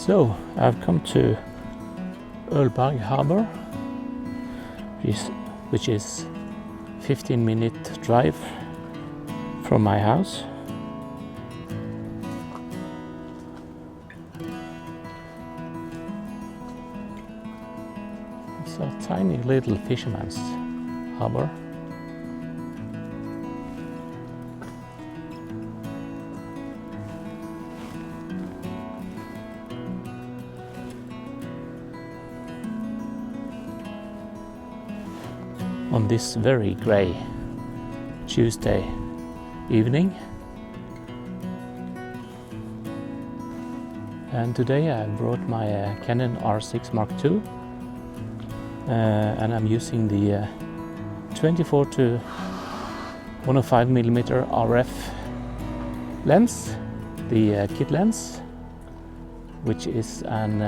So I've come to Ølberg Harbour, which is 15-minute drive from my house. It's a tiny little fisherman's harbour. On this very grey Tuesday evening, and today I brought my Canon R6 Mark II, and I'm using the 24 to 105mm RF lens, the kit lens, which is an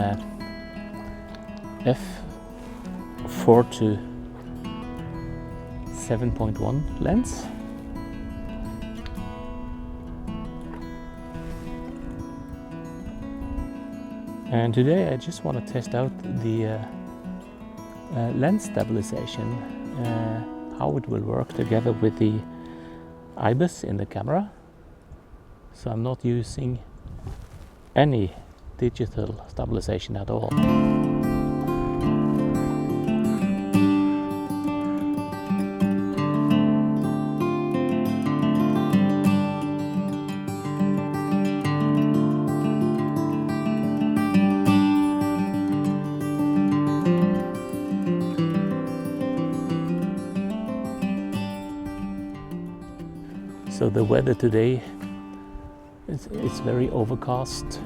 f4 to 7.1 lens. And today I just want to test out the lens stabilization, how it will work together with the IBIS in the camera. So I'm not using any digital stabilization at all. So the weather today, it's very overcast,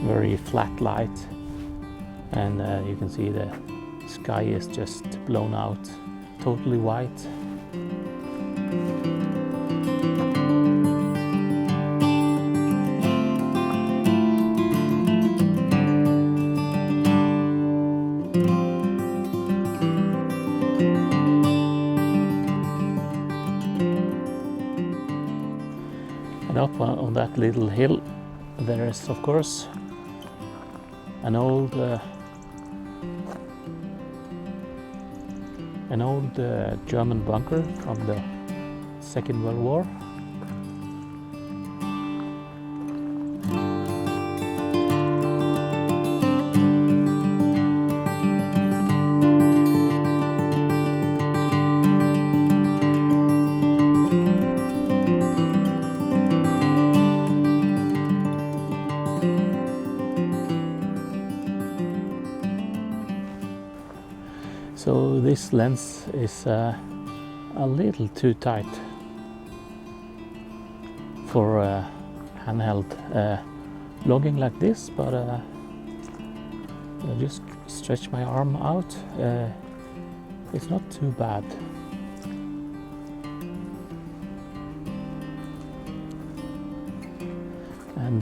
very flat light, and you can see the sky is just blown out, totally white. And up on that little hill there is, of course, an old German bunker from the Second World War. So this lens is a little too tight for handheld logging like this, but I'll just stretch my arm out. It's not too bad. And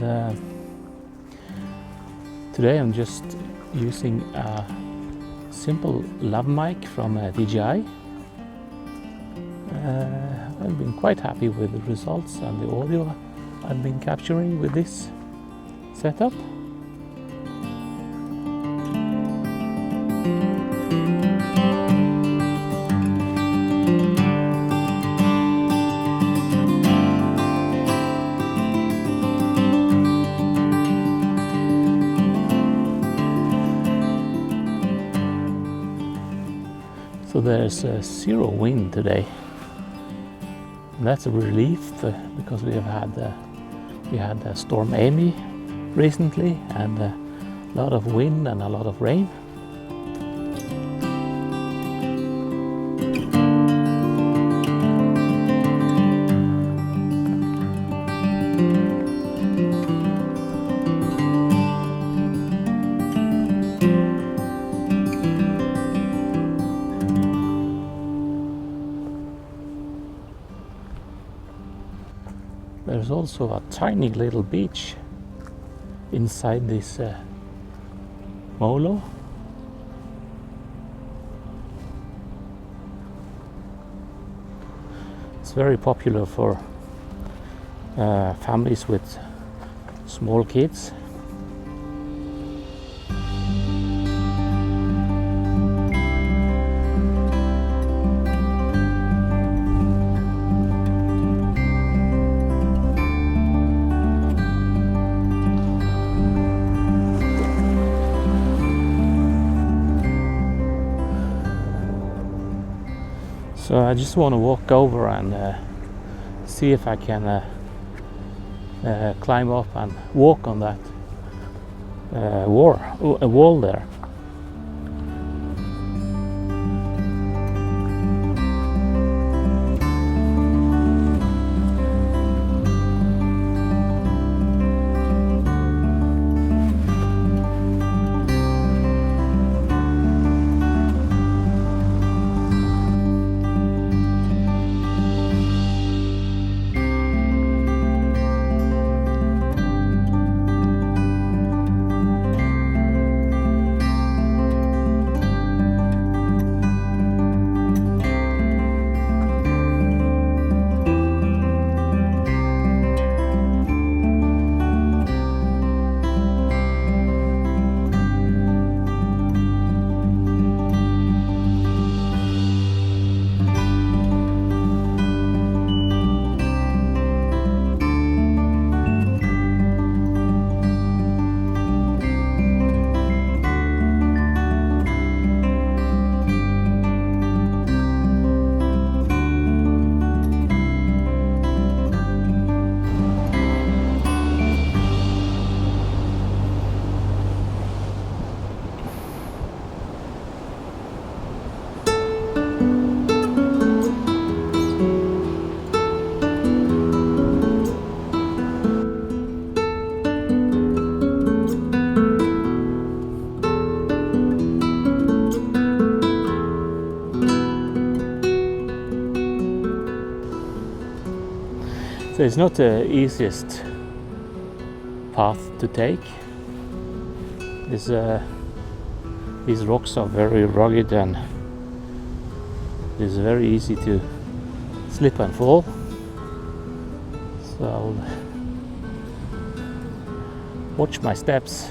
today I'm just using a simple lav mic from DJI. I've been quite happy with the results and the audio I've been capturing with this setup. So there's zero wind today. And that's a relief because we had Storm Amy recently, and a lot of wind and a lot of rain. There's also a tiny little beach inside this molo. It's very popular for families with small kids. So I just want to walk over and see if I can climb up and walk on that wall there. So it's not the easiest path to take. These rocks are very rugged and it's very easy to slip and fall. So I'll watch my steps.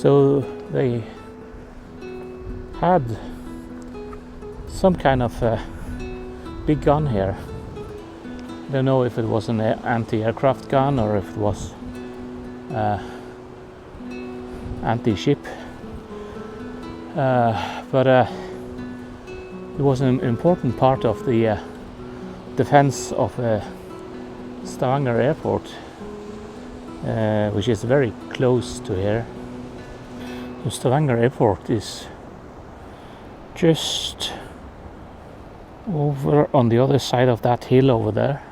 So they had some kind of big gun here. I don't know if it was an anti-aircraft gun or if it was anti-ship, but it was an important part of the defense of Stavanger Airport, which is very close to here. The Stavanger Airport is just over on the other side of that hill over there.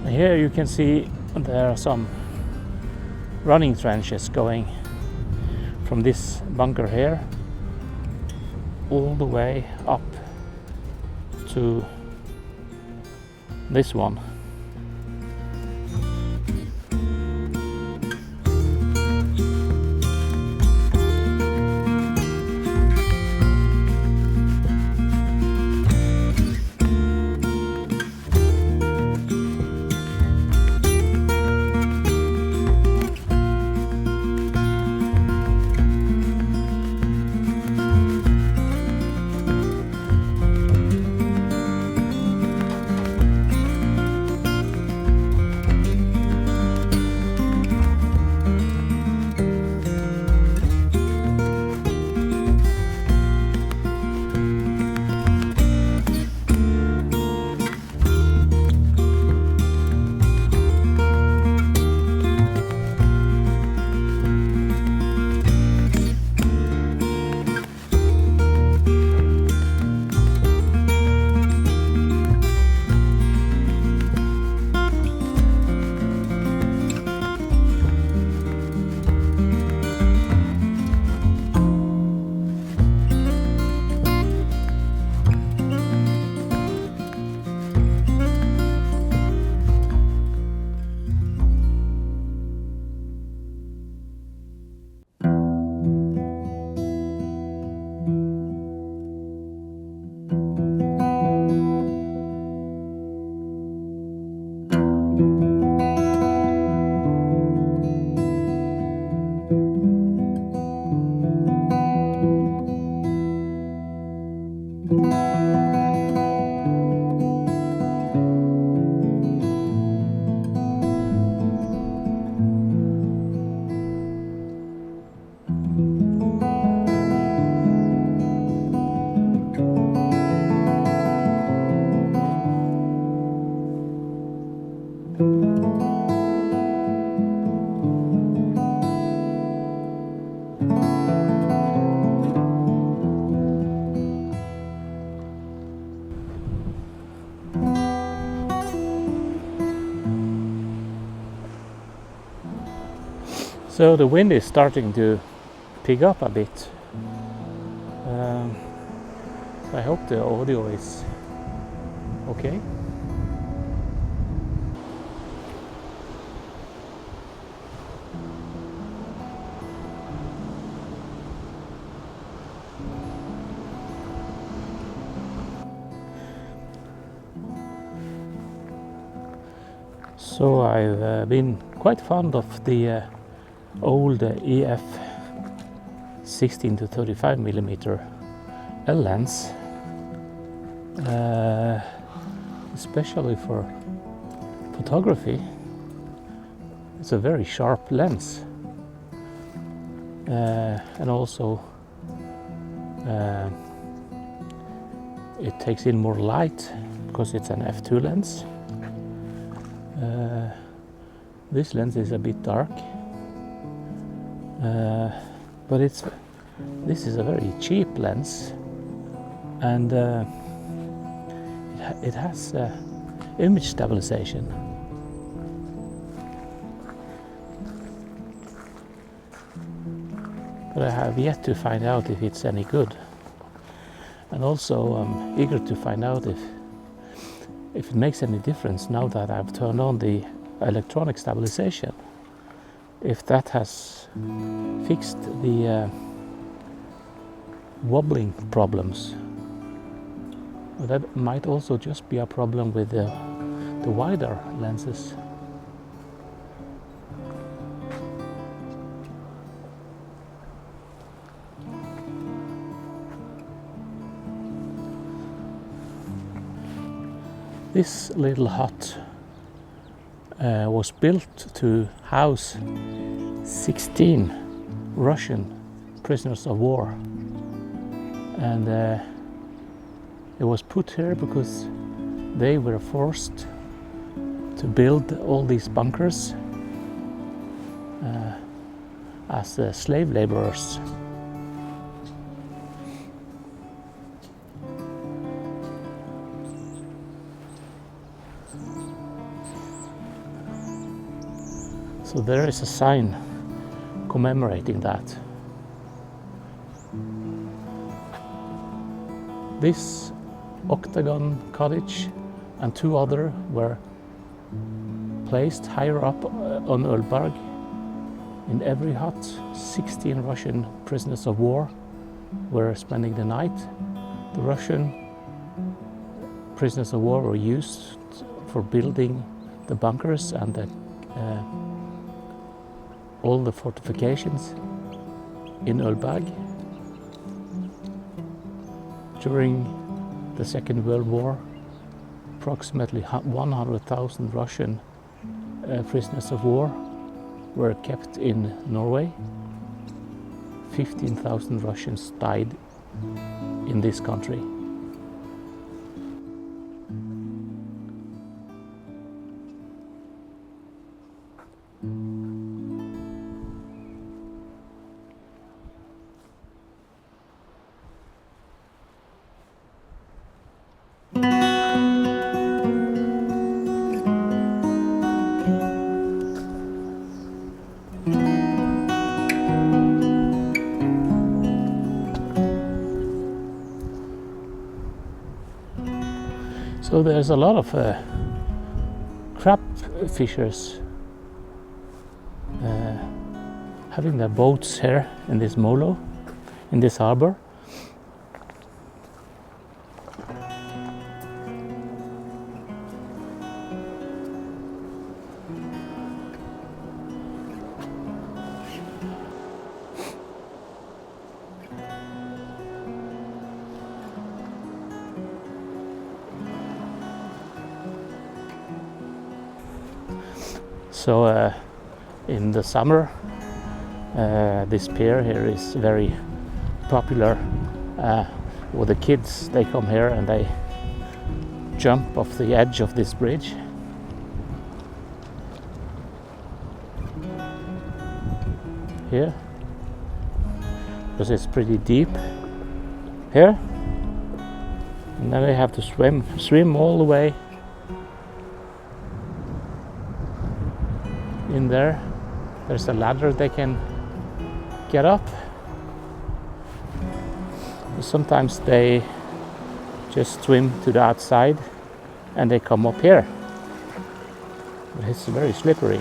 Here you can see there are some running trenches going from this bunker here all the way up to this one. So the wind is starting to pick up a bit. I hope the audio is okay. So I've been quite fond of the old EF 16 to 35 millimeter L lens, especially for photography. It's a very sharp lens, and also it takes in more light because it's an f2 lens. This lens is a bit dark, but this is a very cheap lens, and it has image stabilization. But I have yet to find out if it's any good, and also I'm eager to find out if it makes any difference now that I've turned on the electronic stabilization, if that has fixed the wobbling problems. But that might also just be a problem with the wider lenses. This little hut was built to house 16 Russian prisoners of war, and it was put here because they were forced to build all these bunkers as slave laborers. So there is a sign commemorating that. This octagon cottage and two other were placed higher up on Ølberg. In every hut, 16 Russian prisoners of war were spending the night. The Russian prisoners of war were used for building the bunkers and all the fortifications in Ølberg. During the Second World War, approximately 100,000 Russian prisoners of war were kept in Norway. 15,000 Russians died in this country. So there's a lot of crab fishers having their boats here in this molo, in this harbor. So in the summer, this pier here is very popular with the kids. They come here and they jump off the edge of this bridge. Here, because it's pretty deep here, and then they have to swim all the way in there There's a ladder they can get up. Sometimes they just swim to the outside and they come up here. It's very slippery.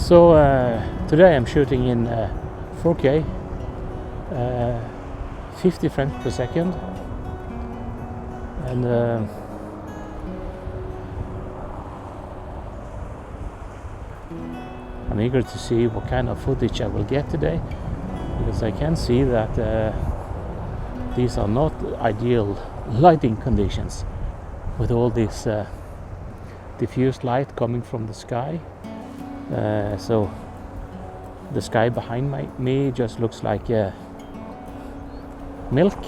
So today I'm shooting in 4K, 50 frames per second, and I'm eager to see what kind of footage I will get today, because I can see that these are not ideal lighting conditions with all this diffused light coming from the sky. So the sky behind me just looks like milk.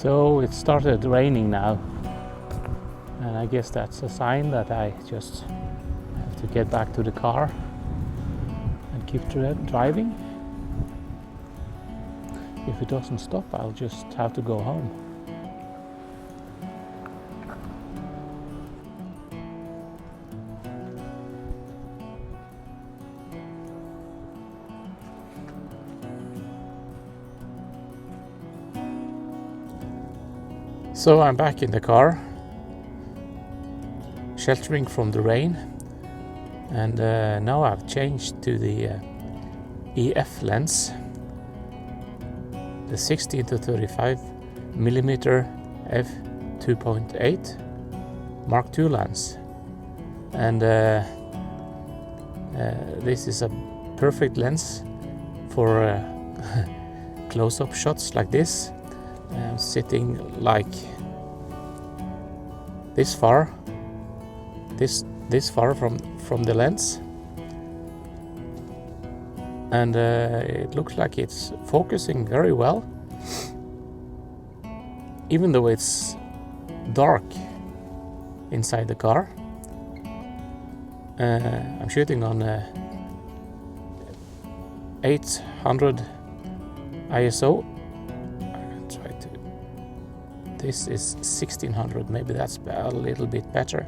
So it started raining now, and I guess that's a sign that I just have to get back to the car and keep driving. If it doesn't stop, I'll just have to go home. So I'm back in the car, sheltering from the rain, and now I've changed to the EF lens, the 16 to 35 millimeter f2.8 Mark II lens, and this is a perfect lens for close-up shots like this. I'm sitting like this far from the lens, and it looks like it's focusing very well, even though it's dark inside the car. I'm shooting on 800 ISO. This is 1600, maybe that's a little bit better.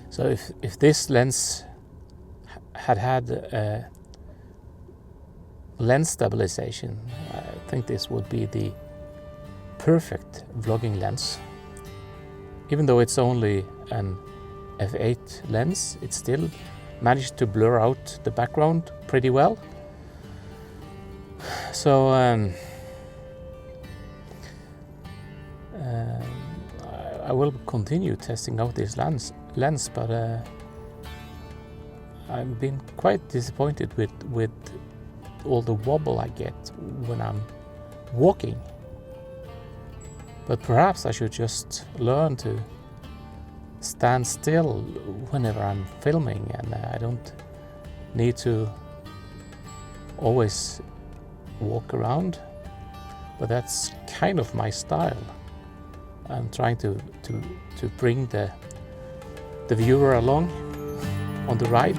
So if this lens had lens stabilization, I think this would be the perfect vlogging lens. Even though it's only an f8 lens, it still managed to blur out the background pretty well. So I will continue testing out this lens, but I've been quite disappointed with all the wobble I get when I'm walking. But perhaps I should just learn to stand still whenever I'm filming, and I don't need to always walk around. But that's kind of my style. I'm trying to bring the viewer along on the ride.